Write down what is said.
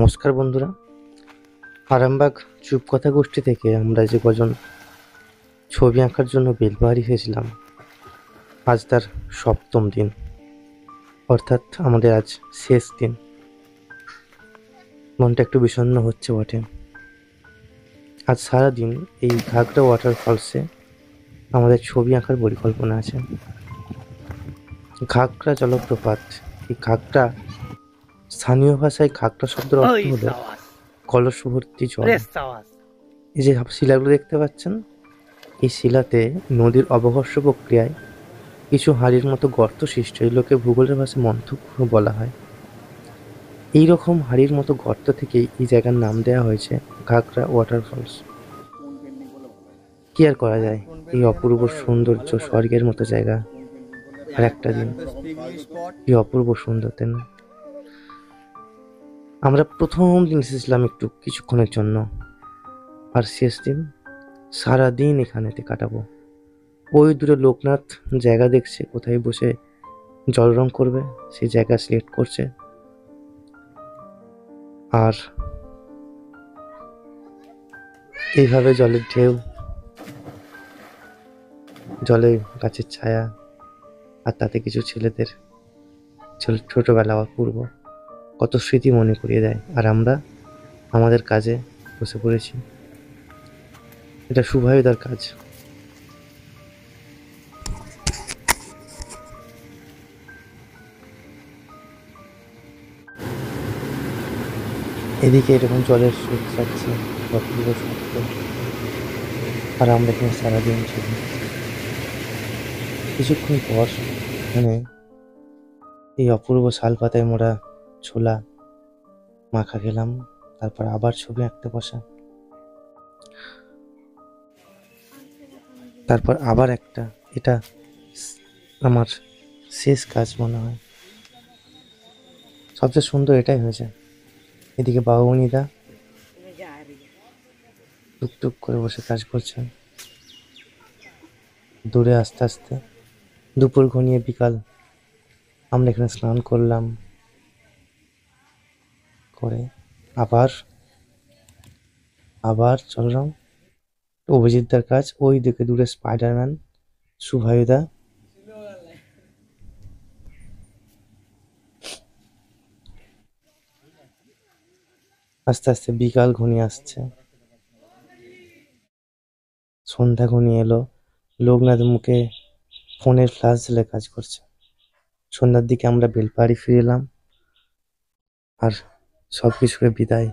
নমস্কার বন্ধুরা, আরামবাগ চুপকথা গোষ্ঠী থেকে আমরা যে কজন ছবি আঁকার জন্য বেলপাহাড়ি এসেছিলাম, আজ তার সপ্তম দিন, অর্থাৎ আমাদের আজ শেষ দিন। মনটা একটু বিষণ্ণ হচ্ছে বটে। আজ সারাদিন এই ঘাগড়া ওয়াটারফলসে আমাদের ছবি আঁকার পরিকল্পনা আছে। ঘাগড়া জলপ্রপাত, এই ঘাগড়া স্থানীয় ভাষায় ঘাগড়া শব্দের অর্থ হলো কলসভর্তি জল। এই যে শিলাগুলো দেখতে পাচ্ছেন, এই শিলাতে নদীর অবঘর্ষ প্রক্রিয়ায় কিছু হাড়ির মতো গর্ত সৃষ্টি, এগুলোকে ভূগোলের ভাষায় মন্থক বলা হয়। এইরকম হাড়ির মতো গর্ত থেকেই এই জায়গার নাম দেওয়া হয়েছে ঘাগড়া ওয়াটারফলস। কি আর করা যায়, এই অপূর্ব সৌন্দর্য, স্বর্গের মতো জায়গা। আর একটা দিন, কি অপূর্ব সুন্দর, তাই না? আমরা প্রথম দিন এসেছিলাম একটু কিছুক্ষণের জন্য, আর শেষ দিন সারাদিন এখানেতে কাটাবো। ওই দূরে লোকনাথ জায়গা দেখছে, কোথায় বসে জল রং করবে সেই জায়গা সিলেক্ট করছে। আর এইভাবে জলের ঢেউ, জলে গাছের ছায়া, আর তাতে কিছু ছেলেদের ছোটবেলা অপূর্ব কত স্মৃতি মনে করিয়ে দেয়। আর আমরা আমাদের কাজে বসে পড়েছি। এটা শুভায়ুদার কাজ। এদিকে এরকম জলের স্রোত যাচ্ছে, অপূর্ব শব্দ, আর আমরা এখানে সারাদিন ছবি। কিছুক্ষণ পর এখানে এই অপূর্ব শাল পাতায় মোড়া ছোলা মাখা খেলাম, তারপর আবার ছবি আঁকতে বসা, তারপর আবার একটা। এটা আমার শেষ কাজ মনে হয়। সবচেয়ে সুন্দর এটাই হয়েছে। এদিকে বাবুমণিদা টুকটুক করে বসে কাজ করছেন। দূরে আস্তে আস্তে দুপুর ঘনিয়ে বিকাল, আমরা এখানে স্নান করলাম, করে আবার আবার চললাম। অভিজিৎদার কাজ, ওই দিকে দূরে স্পাইডারম্যান শুভায়ুদা। আস্তে আস্তে বিকাল ঘনিয়ে আসছে, সন্ধ্যা ঘনিয়ে এলো। লোকনাথ মুখে ফোনের ফ্ল্যাশ জ্বেলে কাজ করছে। সন্ধ্যার দিকে আমরা বেলপাহাড়ি ফিরে এলাম, আর সবকিছুকে বিদায়।